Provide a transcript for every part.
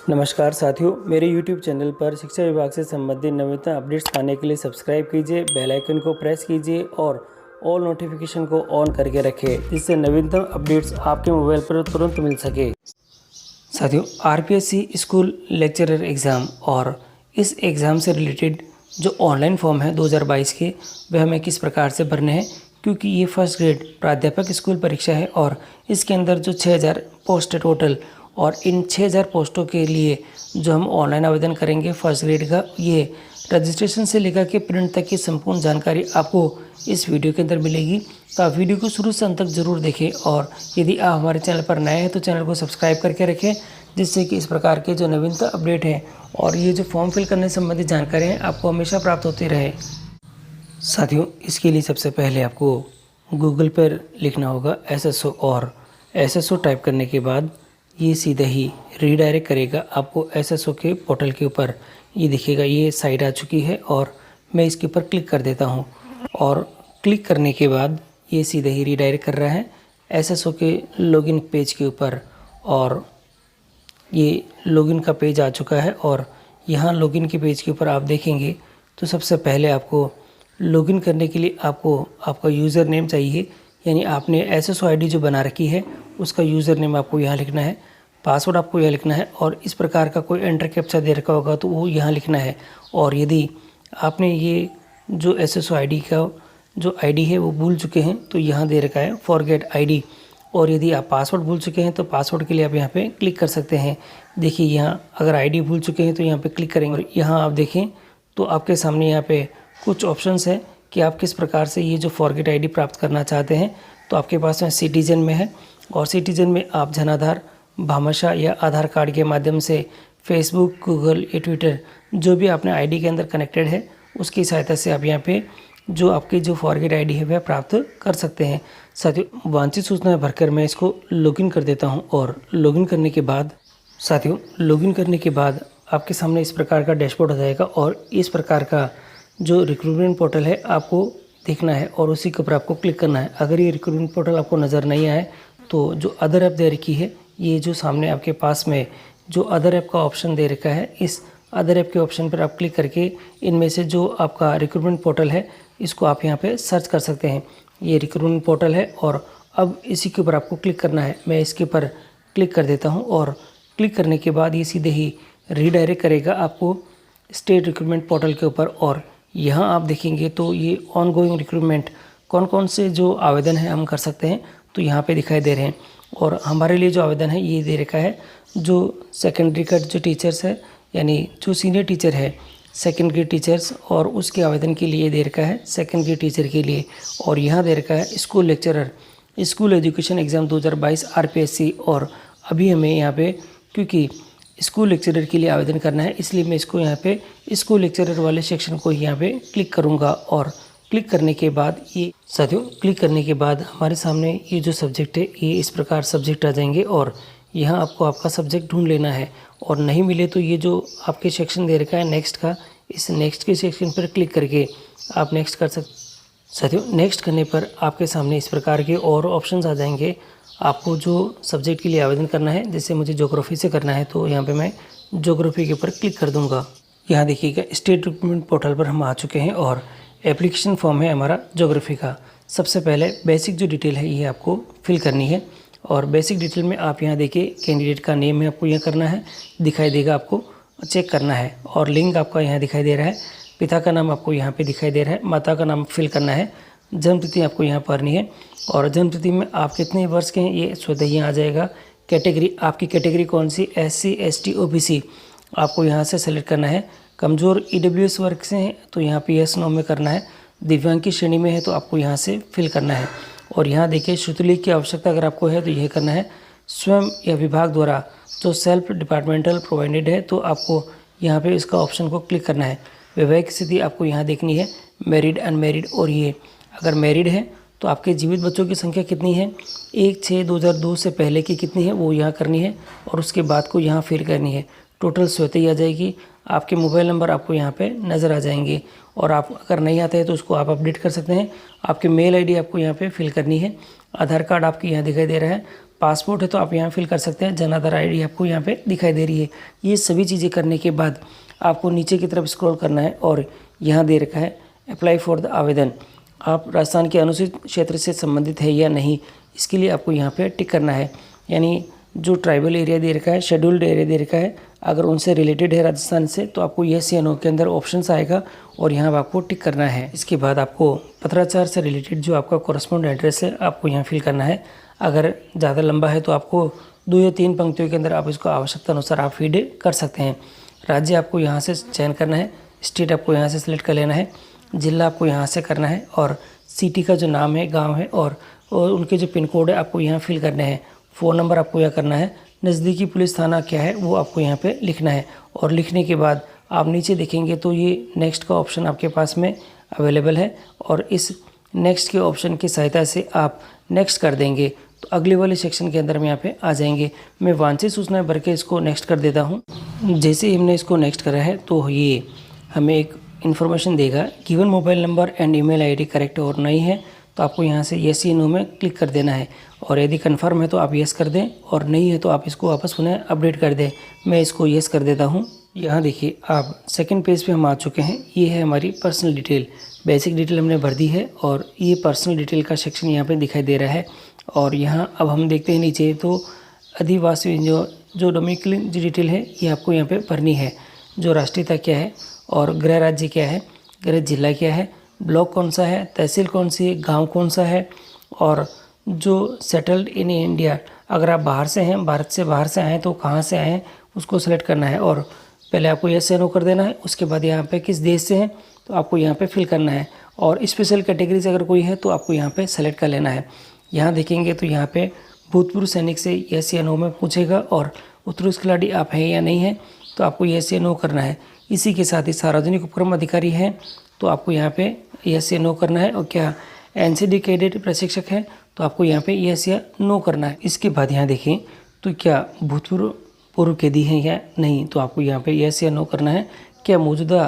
नमस्कार साथियों, मेरे YouTube चैनल पर शिक्षा विभाग से संबंधित नवीनतम अपडेट्स पाने के लिए सब्सक्राइब कीजिए, बेल आइकन को प्रेस कीजिए और ऑल नोटिफिकेशन को ऑन करके रखें, जिससे नवीनतम अपडेट्स आपके मोबाइल पर तुरंत मिल सके। साथियों, RPSC स्कूल लेक्चरर एग्ज़ाम और इस एग्ज़ाम से रिलेटेड जो ऑनलाइन फॉर्म है 2022 के, वह हमें किस प्रकार से भरने हैं, क्योंकि ये फर्स्ट ग्रेड प्राध्यापक स्कूल परीक्षा है और इसके अंदर जो 6000 पोस्ट है टोटल, और इन 6000 पोस्टों के लिए जो हम ऑनलाइन आवेदन करेंगे फर्स्ट ग्रेड का, ये रजिस्ट्रेशन से लेकर के प्रिंट तक की संपूर्ण जानकारी आपको इस वीडियो के अंदर मिलेगी। तो आप वीडियो को शुरू से अंत तक जरूर देखें और यदि आप हमारे चैनल पर नए हैं तो चैनल को सब्सक्राइब करके रखें, जिससे कि इस प्रकार के जो नवीनतम अपडेट हैं और ये जो फॉर्म फिल करने संबंधित जानकारी हैं आपको हमेशा प्राप्त होती रहे। साथियों, इसके लिए सबसे पहले आपको गूगल पर लिखना होगा SSO, और SSO टाइप करने के बाद ये सीधा ही रीडायरेक्ट करेगा आपको SSO के पोर्टल के ऊपर। ये दिखेगा, ये साइट आ चुकी है और मैं इसके ऊपर क्लिक कर देता हूँ और क्लिक करने के बाद ये सीधा ही रीडायरेक्ट कर रहा है SSO के लॉगिन पेज के ऊपर। और ये लॉगिन का पेज आ चुका है और यहाँ लॉगिन के पेज के ऊपर आप देखेंगे तो सबसे पहले आपको लॉगिन करने के लिए आपको आपका यूज़र नेम चाहिए, यानी आपने SSO ID जो बना रखी है उसका यूज़र नेम आपको यहाँ लिखना है, पासवर्ड आपको यहाँ लिखना है और इस प्रकार का कोई एंटर कैप्चा दे रखा होगा तो वो यहाँ लिखना है। और यदि आपने ये जो SSO ID का जो ID है वो भूल चुके हैं तो यहाँ दे रखा है फॉरगेट ID, और यदि आप पासवर्ड भूल चुके हैं तो पासवर्ड के लिए आप यहाँ पे क्लिक कर सकते हैं। देखिए, यहाँ अगर ID भूल चुके हैं तो यहाँ पे क्लिक करेंगे और यहाँ आप देखें तो आपके सामने यहाँ पे कुछ ऑप्शंस हैं कि आप किस प्रकार से ये जो फॉरगेट ID प्राप्त करना चाहते हैं। तो आपके पास में सिटीजन में है, और सिटीजन में आप जनाधार, भामाशाह या आधार कार्ड के माध्यम से फेसबुक, गूगल या ट्विटर जो भी आपने ID के अंदर कनेक्टेड है उसकी सहायता से आप यहाँ पे जो आपकी जो फॉरगेट ID है वह प्राप्त कर सकते हैं। साथियों, वांछित सूचनाएं भरकर मैं इसको लॉगिन कर देता हूं और लॉगिन करने के बाद आपके सामने इस प्रकार का डैशबोर्ड हो जाएगा और इस प्रकार का जो रिक्रूटमेंट पोर्टल है आपको देखना है और उसी के ऊपर आपको क्लिक करना है। अगर ये रिक्रूटमेंट पोर्टल आपको नज़र नहीं आए तो जो अदर ऐप दे रखी है, ये जो सामने आपके पास में जो अदर ऐप का ऑप्शन दे रखा है, इस अदर ऐप के ऑप्शन पर आप क्लिक करके इनमें से जो आपका रिक्रूटमेंट पोर्टल है इसको आप यहाँ पे सर्च कर सकते हैं। ये रिक्रूटमेंट पोर्टल है और अब इसी के ऊपर आपको क्लिक करना है। मैं इसके ऊपर क्लिक कर देता हूँ और क्लिक करने के बाद ये सीधे ही रीडायरेक्ट करेगा आपको स्टेट रिक्रूटमेंट पोर्टल के ऊपर। और यहाँ आप देखेंगे तो ये ऑनगोइंग रिक्रूटमेंट कौन कौन से जो आवेदन है हम कर सकते हैं तो यहाँ पे दिखाई दे रहे हैं। और हमारे लिए जो आवेदन है ये दे रखा है जो सेकेंडरी का जो टीचर्स है, यानी जो सीनियर टीचर है सेकेंड ग्रेड टीचर्स, और उसके आवेदन के लिए दे रखा है सेकेंड ग्रेड टीचर के लिए। और यहाँ दे रखा है school lecturer school education exam 2022 RPSC। और अभी हमें यहाँ पे क्योंकि स्कूल लेक्चरर के लिए आवेदन करना है इसलिए मैं इसको यहाँ पे स्कूल लेक्चरर वाले सेक्शन को यहाँ पे क्लिक करूँगा। और क्लिक करने के बाद ये साथियों, क्लिक करने के बाद हमारे सामने ये जो सब्जेक्ट है ये इस प्रकार सब्जेक्ट आ जाएंगे और यहाँ आपको आपका सब्जेक्ट ढूंढ लेना है। और नहीं मिले तो ये जो आपके सेक्शन दे रखा है नेक्स्ट का, इस नेक्स्ट के सेक्शन पर क्लिक करके आप नेक्स्ट कर सकते। साथियों, नेक्स्ट करने पर आपके सामने इस प्रकार के और ऑप्शंस आ जाएंगे। आपको जो सब्जेक्ट के लिए आवेदन करना है, जैसे मुझे ज्योग्राफी से करना है तो यहाँ पे मैं ज्योग्राफी के ऊपर क्लिक कर दूँगा। यहाँ देखिएगा स्टेट रिक्रूटमेंट पोर्टल पर हम आ चुके हैं और एप्लीकेशन फॉर्म है हमारा ज्योग्राफी का। सबसे पहले बेसिक जो डिटेल है ये आपको फिल करनी है और बेसिक डिटेल में आप यहाँ देखिए कैंडिडेट का नेम है आपको यह करना है, दिखाई देगा, आपको चेक करना है। और लिंग आपका यहाँ दिखाई दे रहा है, पिता का नाम आपको यहाँ पे दिखाई दे रहा है, माता का नाम फिल करना है, जन्मतिथि आपको यहाँ भरनी है और जन्मतिथि में आप कितने वर्ष के हैं ये स्वतः यहाँ आ जाएगा। कैटेगरी, आपकी कैटेगरी कौन सी, SC ST OBC आपको यहाँ से सेलेक्ट करना है। कमज़ोर EWS वर्ग से हैं तो यहाँ पे yes नो में करना है। दिव्यांग की श्रेणी में है तो आपको यहाँ से फिल करना है। और यहाँ देखिए श्रुतलेख की आवश्यकता अगर आपको है तो यह करना है। स्वयं या विभाग द्वारा जो सेल्फ डिपार्टमेंटल प्रोवाइडेड है तो आपको यहाँ पे इसका ऑप्शन को क्लिक करना है। वैवाहिक स्थिति आपको यहाँ देखनी है, मैरिड अनमैरिड, और ये अगर मैरिड है तो आपके जीवित बच्चों की संख्या कितनी है, 1/6/2002 से पहले की कितनी है वो यहाँ करनी है और उसके बाद को यहाँ फिल करनी है। टोटल स्वतः ही आ जाएगी। आपके मोबाइल नंबर आपको यहाँ पे नज़र आ जाएंगे और आप अगर नहीं आता है तो उसको आप अपडेट कर सकते हैं। आपके मेल ID आपको यहाँ पे फिल करनी है। आधार कार्ड आपके यहाँ दिखाई दे रहा है, पासपोर्ट है तो आप यहाँ फिल कर सकते हैं। जन आधार ID आपको यहाँ पे दिखाई दे रही है। ये सभी चीज़ें करने के बाद आपको नीचे की तरफ स्क्रॉल करना है और यहाँ दे रखा है अप्लाई फॉर द आवेदन। आप राजस्थान के अनुसूचित क्षेत्र से संबंधित है या नहीं, इसके लिए आपको यहाँ पे टिक करना है। यानी जो ट्राइबल एरिया दे रखा है, शेड्यूल्ड एरिया दे रखा है, अगर उनसे रिलेटेड है राजस्थान से तो आपको येस या नो के अंदर ऑप्शंस आएगा और यहाँ आपको टिक करना है। इसके बाद आपको पत्राचार से रिलेटेड जो आपका कॉरस्पॉन्ड एड्रेस है आपको यहाँ फिल करना है। अगर ज़्यादा लंबा है तो आपको 2 या 3 पंक्तियों के अंदर आप इसको आवश्यकता अनुसार आप फीड कर सकते हैं। राज्य आपको यहाँ से चयन करना है, स्टेट आपको यहाँ से सिलेक्ट कर लेना है, जिला आपको यहाँ से करना है और सिटी का जो नाम है, गांव है और उनके जो पिन कोड है आपको यहाँ फिल करने हैं। फ़ोन नंबर आपको यह करना है। नज़दीकी पुलिस थाना क्या है वो आपको यहाँ पे लिखना है और लिखने के बाद आप नीचे देखेंगे तो ये नेक्स्ट का ऑप्शन आपके पास में अवेलेबल है और इस नेक्स्ट के ऑप्शन की सहायता से आप नेक्स्ट कर देंगे तो अगले वाले सेक्शन के अंदर में यहाँ पे आ जाएंगे। मैं वांछित सूचनाएं भर के इसको नेक्स्ट कर देता हूँ। जैसे ही हमने इसको नेक्स्ट करा है तो ये हमें एक इन्फॉर्मेशन देगा, given mobile number and email ID correct और नहीं है तो आपको यहाँ से येस या नो में क्लिक कर देना है और यदि कन्फर्म है तो आप येस कर दें और नहीं है तो आप इसको वापस पुनः अपडेट कर दें। मैं इसको येस कर देता हूँ। यहाँ देखिए आप सेकंड पेज पे हम आ चुके हैं। ये है हमारी पर्सनल डिटेल, बेसिक डिटेल हमने भर दी है और ये पर्सनल डिटेल का सेक्शन यहाँ पे दिखाई दे रहा है। और यहाँ अब हम देखते हैं नीचे तो आदिवासी जो डोमिसाइल डिटेल है ये आपको यहाँ पे भरनी है। जो राष्ट्रीयता क्या है और गृह राज्य क्या है, गृह जिला क्या है, ब्लॉक कौन सा है, तहसील कौन सी है, गांव कौन सा है और जो सेटल्ड इन इंडिया, अगर आप बाहर से हैं, भारत से बाहर से आए हैं तो कहाँ से आए हैं उसको सेलेक्ट करना है और पहले आपको येस या नो कर देना है। उसके बाद यहाँ पे किस देश से हैं तो आपको यहाँ पे फिल करना है और स्पेशल कैटेगरी से अगर कोई है तो आपको यहाँ पे सेलेक्ट कर लेना है। यहाँ देखेंगे तो यहाँ पे भूतपूर्व सैनिक से येस या नो में पूछेगा और उत्कृष्ट खिलाड़ी आप हैं या नहीं हैं तो आपको येस या नो करना है। इसी के साथ ही सार्वजनिक उपक्रम अधिकारी हैं तो आपको यहाँ पे येस या नो करना है और क्या NCD कैडेट प्रशिक्षक है तो आपको यहाँ पे येस या नो करना है। इसके बाद यहाँ देखें तो क्या पूर्व कैदी हैं या नहीं तो आपको यहाँ पे येस या नो करना है। क्या मौजूदा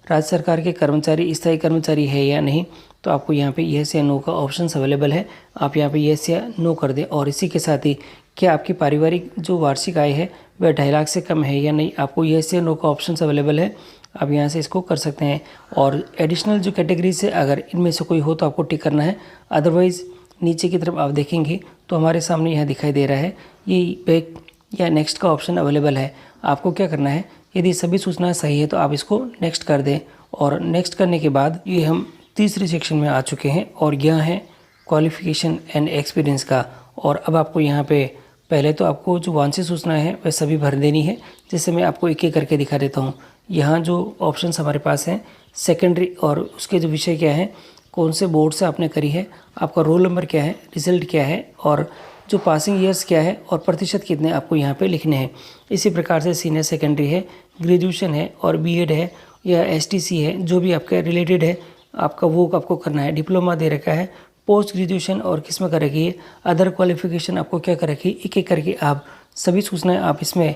राज्य सरकार के कर्मचारी स्थायी कर्मचारी है या नहीं तो आपको यहाँ पे येस या नो का ऑप्शन अवेलेबल है, आप यहाँ पे येस या नो कर दें। और इसी के साथ ही क्या आपकी पारिवारिक जो वार्षिक आय है वह 2.5 लाख से कम है या नहीं, आपको येस या नो का ऑप्शन अवेलेबल है, आप यहाँ से इसको कर सकते हैं। और एडिशनल जो कैटेगरी से अगर इनमें से कोई हो तो आपको टिक करना है, अदरवाइज़ नीचे की तरफ आप देखेंगे तो हमारे सामने यहाँ दिखाई दे रहा है ये बैक या नेक्स्ट का ऑप्शन अवेलेबल है। आपको क्या करना है, यदि सभी सूचनाएं सही है तो आप इसको नेक्स्ट कर दें और नेक्स्ट करने के बाद ये हम तीसरे सेक्शन में आ चुके हैं और यह है क्वालिफिकेशन एंड एक्सपीरियंस का। और अब आपको यहाँ पे पहले तो आपको जो वांछित सूचनाएं हैं वह सभी भर देनी है। जैसे मैं आपको एक एक करके दिखा देता हूँ। यहाँ जो ऑप्शंस हमारे पास हैं सेकेंडरी और उसके जो विषय क्या है, कौन से बोर्ड से आपने करी है, आपका रोल नंबर क्या है, रिजल्ट क्या है और जो पासिंग ईयर्स क्या है और प्रतिशत कितने आपको यहाँ पे लिखने हैं। इसी प्रकार से सीनियर सेकेंडरी है, ग्रेजुएशन है और BEd है या STC है, जो भी आपका रिलेटेड है आपका वो आपको करना है। डिप्लोमा दे रखा है, पोस्ट ग्रेजुएशन और किस में कर रखी है, अदर क्वालिफिकेशन आपको क्या कर रखी है, एक एक करके आप सभी सूचनाएं आप इसमें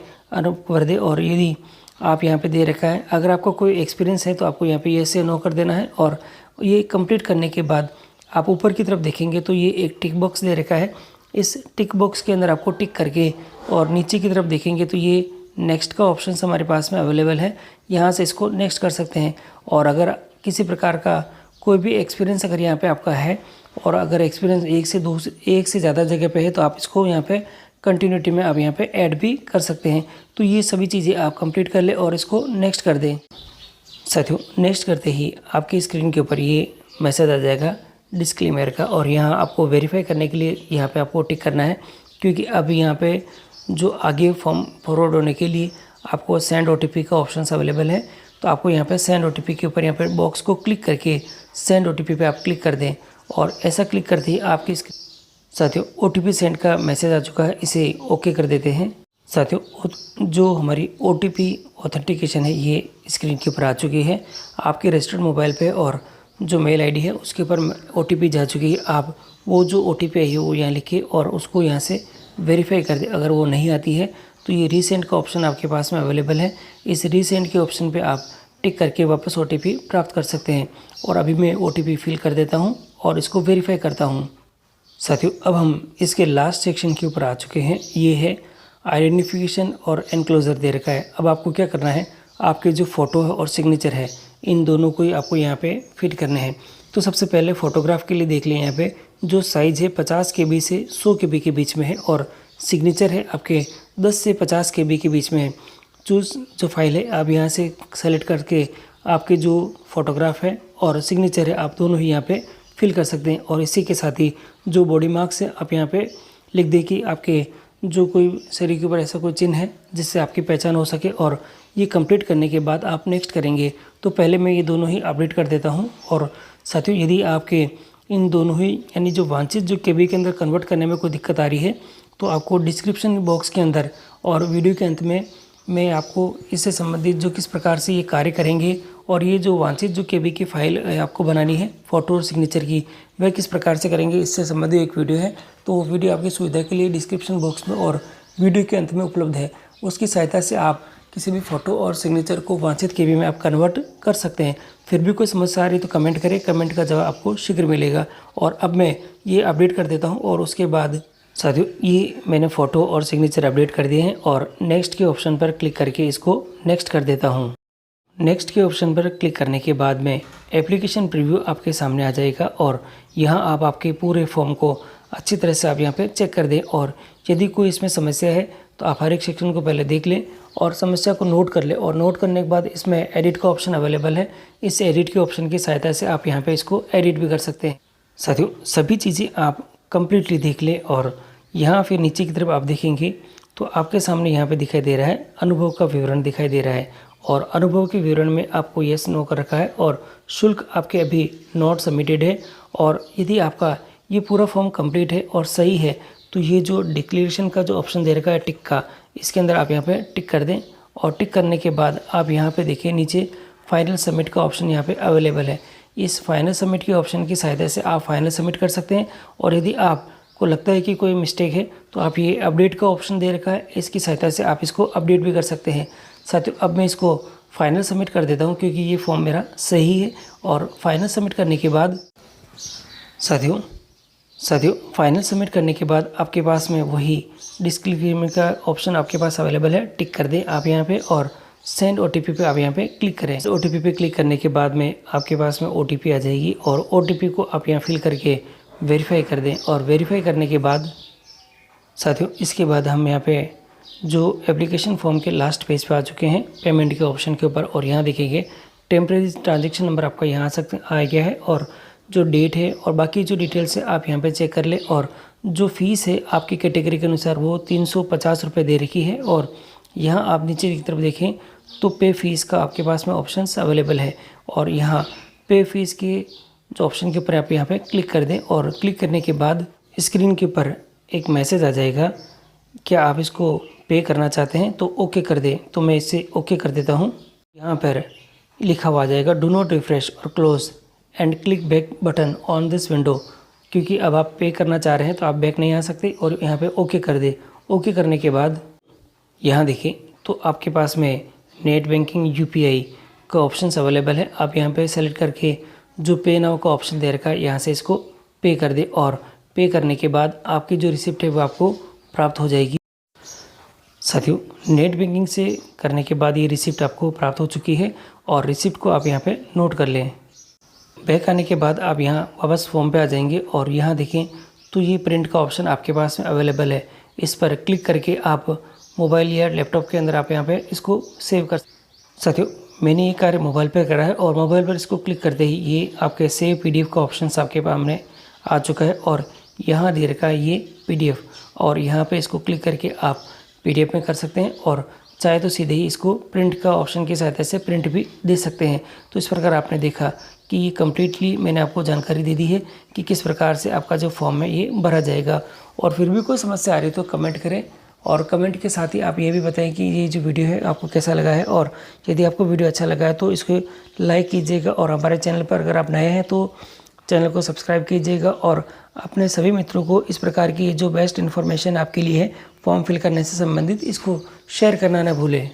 भर दें। और यदि आप यहाँ पे दे रखा है अगर आपको कोई एक्सपीरियंस है तो आपको यहाँ पे येस या नो कर देना है। और ये कंप्लीट करने के बाद आप ऊपर की तरफ देखेंगे तो ये एक टिक बॉक्स दे रखा है। इस टिक बॉक्स के अंदर आपको टिक करके और नीचे की तरफ देखेंगे तो ये नेक्स्ट का ऑप्शन हमारे पास में अवेलेबल है, यहाँ से इसको नेक्स्ट कर सकते हैं। और अगर किसी प्रकार का कोई भी एक्सपीरियंस अगर यहाँ पे आपका है और अगर एक्सपीरियंस एक से ज़्यादा जगह पे है तो आप इसको यहाँ पे कंटिन्यूटी में आप यहाँ पे ऐड भी कर सकते हैं। तो ये सभी चीज़ें आप कंप्लीट कर ले और इसको नेक्स्ट कर दें। साथियों नेक्स्ट करते ही आपकी स्क्रीन के ऊपर ये मैसेज आ जाएगा डिस्क्लेमर का और यहाँ आपको वेरीफाई करने के लिए यहाँ पे आपको टिक करना है, क्योंकि अभी यहाँ पे जो आगे फॉर्म फॉरवर्ड होने के लिए आपको सेंड OTP का ऑप्शन अवेलेबल है। तो आपको यहाँ पे सेंड OTP के ऊपर यहाँ पे बॉक्स को क्लिक करके सेंड OTP पे आप क्लिक कर दें और ऐसा क्लिक करते ही आपकी साथियों OTP सेंड का मैसेज आ चुका है, इसे ओके कर देते हैं। साथियों जो हमारी OTP ऑथेंटिकेशन है ये स्क्रीन के ऊपर आ चुकी है आपके रजिस्टर्ड मोबाइल पे और जो मेल ID है उसके ऊपर OTP जा चुकी है। आप वो जो OTP है वो यहाँ लिखिए और उसको यहाँ से वेरीफाई कर दे। अगर वो नहीं आती है तो ये रीसेंड का ऑप्शन आपके पास में अवेलेबल है, इस रीसेंड के ऑप्शन पे आप टिक करके वापस OTP प्राप्त कर सकते हैं। और अभी मैं OTP फिल कर देता हूँ और इसको वेरीफाई करता हूँ। साथियों अब हम इसके लास्ट सेक्शन के ऊपर आ चुके हैं। ये है आइडेंटिफिकेशन और एनक्लोजर दे रखा है। अब आपको क्या करना है, आपके जो फ़ोटो है और सिग्नेचर है इन दोनों को ही आपको यहाँ पे फिट करने हैं। तो सबसे पहले फ़ोटोग्राफ के लिए देख लें, यहाँ पे जो साइज़ है 50 KB से 100 KB के बीच में है और सिग्नेचर है आपके 10 से 50 KB के बीच में है। जो फाइल है आप यहाँ से सेलेक्ट करके आपके जो फोटोग्राफ है और सिग्नेचर है आप दोनों ही यहाँ पे फिल कर सकते हैं। और इसी के साथ ही जो बॉडी मार्क्स है आप यहाँ पे लिख दें कि आपके जो कोई शरीर के ऊपर ऐसा कोई चिन्ह है जिससे आपकी पहचान हो सके। और ये कंप्लीट करने के बाद आप नेक्स्ट करेंगे। तो पहले मैं ये दोनों ही अपडेट कर देता हूँ। और साथियों यदि आपके इन दोनों ही यानी जो वांछित जो KB के अंदर कन्वर्ट करने में कोई दिक्कत आ रही है तो आपको डिस्क्रिप्शन बॉक्स के अंदर और वीडियो के अंत में मैं आपको इससे संबंधित जो किस प्रकार से ये कार्य करेंगे और ये जो वांछित जो KB की फाइल आपको बनानी है फ़ोटो और सिग्नेचर की, वह किस प्रकार से करेंगे इससे संबंधित एक वीडियो है। तो वो वीडियो आपकी सुविधा के लिए डिस्क्रिप्शन बॉक्स में और वीडियो के अंत में उपलब्ध है। उसकी सहायता से आप किसी भी फ़ोटो और सिग्नेचर को वांछित KB में आप कन्वर्ट कर सकते हैं। फिर भी कोई समस्या आ रही तो कमेंट करें, कमेंट का जवाब आपको शीघ्र मिलेगा। और अब मैं ये अपडेट कर देता हूँ और उसके बाद साथियों ये मैंने फ़ोटो और सिग्नेचर अपडेट कर दिए हैं और नेक्स्ट के ऑप्शन पर क्लिक करके इसको नेक्स्ट कर देता हूँ। नेक्स्ट के ऑप्शन पर क्लिक करने के बाद में एप्लीकेशन प्रीव्यू आपके सामने आ जाएगा और यहाँ आप आपके पूरे फॉर्म को अच्छी तरह से आप यहाँ पे चेक कर दें। और यदि कोई इसमें समस्या है तो आप हर एक सेक्शन को पहले देख लें और समस्या को नोट कर लें। और नोट करने के बाद इसमें एडिट का ऑप्शन अवेलेबल है। इस एडिट के ऑप्शन की सहायता से आप यहाँ पे इसको एडिट भी कर सकते हैं। साथियों सभी चीज़ें आप कंप्लीटली देख लें और यहाँ फिर नीचे की तरफ आप देखेंगे तो आपके सामने यहाँ पे दिखाई दे रहा है अनुभव का विवरण दिखाई दे रहा है। और अनुभव के विवरण में आपको यस नो कर रखा है और शुल्क आपके अभी नॉट सबमिटेड है। और यदि आपका ये पूरा फॉर्म कंप्लीट है और सही है तो ये जो डिक्लेरेशन का जो ऑप्शन दे रखा है टिक का, इसके अंदर आप यहाँ पे टिक कर दें। और टिक करने के बाद आप यहाँ पे देखिए नीचे फाइनल सबमिट का ऑप्शन यहाँ पे अवेलेबल है। इस फाइनल सबमिट के ऑप्शन की सहायता से आप फाइनल सबमिट कर सकते हैं। और यदि आपको लगता है कि कोई मिस्टेक है तो आप ये अपडेट का ऑप्शन दे रखा है, इसकी सहायता से आप इसको अपडेट भी कर सकते हैं। साथियों अब मैं इसको फाइनल सबमिट कर देता हूँ क्योंकि ये फॉर्म मेरा सही है। और फाइनल सबमिट करने के बाद साथियों फाइनल सबमिट करने के बाद आपके पास में वही डिस्क्लेमर का ऑप्शन आपके पास अवेलेबल है। टिक कर दें आप यहाँ पे और सेंड OTP पे आप यहाँ पे क्लिक करें। OTP पे क्लिक करने के बाद में आपके पास में OTP आ जाएगी और OTP को आप यहाँ फिल करके वेरीफाई कर दें। और वेरीफाई करने के बाद साथियों इसके बाद हम यहाँ पे जो एप्लीकेशन फॉर्म के लास्ट पेज पे आ चुके हैं पेमेंट के ऑप्शन के ऊपर। और यहाँ देखेंगे टेम्परेरी ट्रांजैक्शन नंबर आपका यहाँ आ गया है और जो डेट है और बाकी जो डिटेल्स है आप यहाँ पे चेक कर लें। और जो फ़ीस है आपकी कैटेगरी के अनुसार वो 350 रुपये दे रखी है। और यहाँ आप नीचे की तरफ देखें तो पे फीस का आपके पास में ऑप्शंस अवेलेबल है। और यहाँ पे फीस के जो ऑप्शन के ऊपर आप यहाँ पे क्लिक कर दें। और क्लिक करने के बाद स्क्रीन के ऊपर एक मैसेज आ जाएगा, क्या आप इसको पे करना चाहते हैं तो ओके कर दें। तो मैं इसे ओके कर देता हूँ। यहाँ पर लिखा हुआ आ जाएगा डू नॉट रिफ्रेश और close and click back button on this window, क्योंकि अब आप पे करना चाह रहे हैं तो आप बैक नहीं आ सकते। और यहाँ पे ओके कर दे। ओके करने के बाद यहाँ देखिए तो आपके पास में नेट बैंकिंग UPI का ऑप्शंस अवेलेबल है। आप यहाँ पे सेलेक्ट करके जो पे नाउ का ऑप्शन दे रखा है यहाँ से इसको पे कर दे। और पे करने के बाद आपकी जो रिसिप्ट है वो आपको प्राप्त हो जाएगी। साथियों नेट बैंकिंग से करने के बाद ये रिसिप्ट आपको प्राप्त हो चुकी है और रिसिप्ट को आप यहाँ पे नोट कर लें। बैक आने के बाद आप यहाँ वापस फॉर्म पे आ जाएंगे और यहाँ देखें तो ये प्रिंट का ऑप्शन आपके पास में अवेलेबल है। इस पर क्लिक करके आप मोबाइल या लैपटॉप के अंदर आप यहाँ पे इसको सेव कर। साथियों मैंने ये कार्य मोबाइल पे करा है और मोबाइल पर इसको क्लिक करते ही ये आपके सेव PDF का ऑप्शन आपके सामने आ चुका है। और यहाँ दे रखा है ये PDF और यहाँ पे इसको क्लिक करके आप PDF में कर सकते हैं और चाहे तो सीधे ही इसको प्रिंट का ऑप्शन की सहायता से प्रिंट भी दे सकते हैं। तो इस प्रकार आपने देखा कि ये कम्प्लीटली मैंने आपको जानकारी दे दी है कि किस प्रकार से आपका जो फॉर्म है ये भरा जाएगा। और फिर भी कोई समस्या आ रही तो कमेंट करें और कमेंट के साथ ही आप ये भी बताएं कि ये जो वीडियो है आपको कैसा लगा है। और यदि आपको वीडियो अच्छा लगा है तो इसको लाइक कीजिएगा और हमारे चैनल पर अगर आप नए हैं तो चैनल को सब्सक्राइब कीजिएगा और अपने सभी मित्रों को इस प्रकार की जो बेस्ट इन्फॉर्मेशन आपके लिए है फॉर्म फिल करने से संबंधित इसको शेयर करना न भूलें।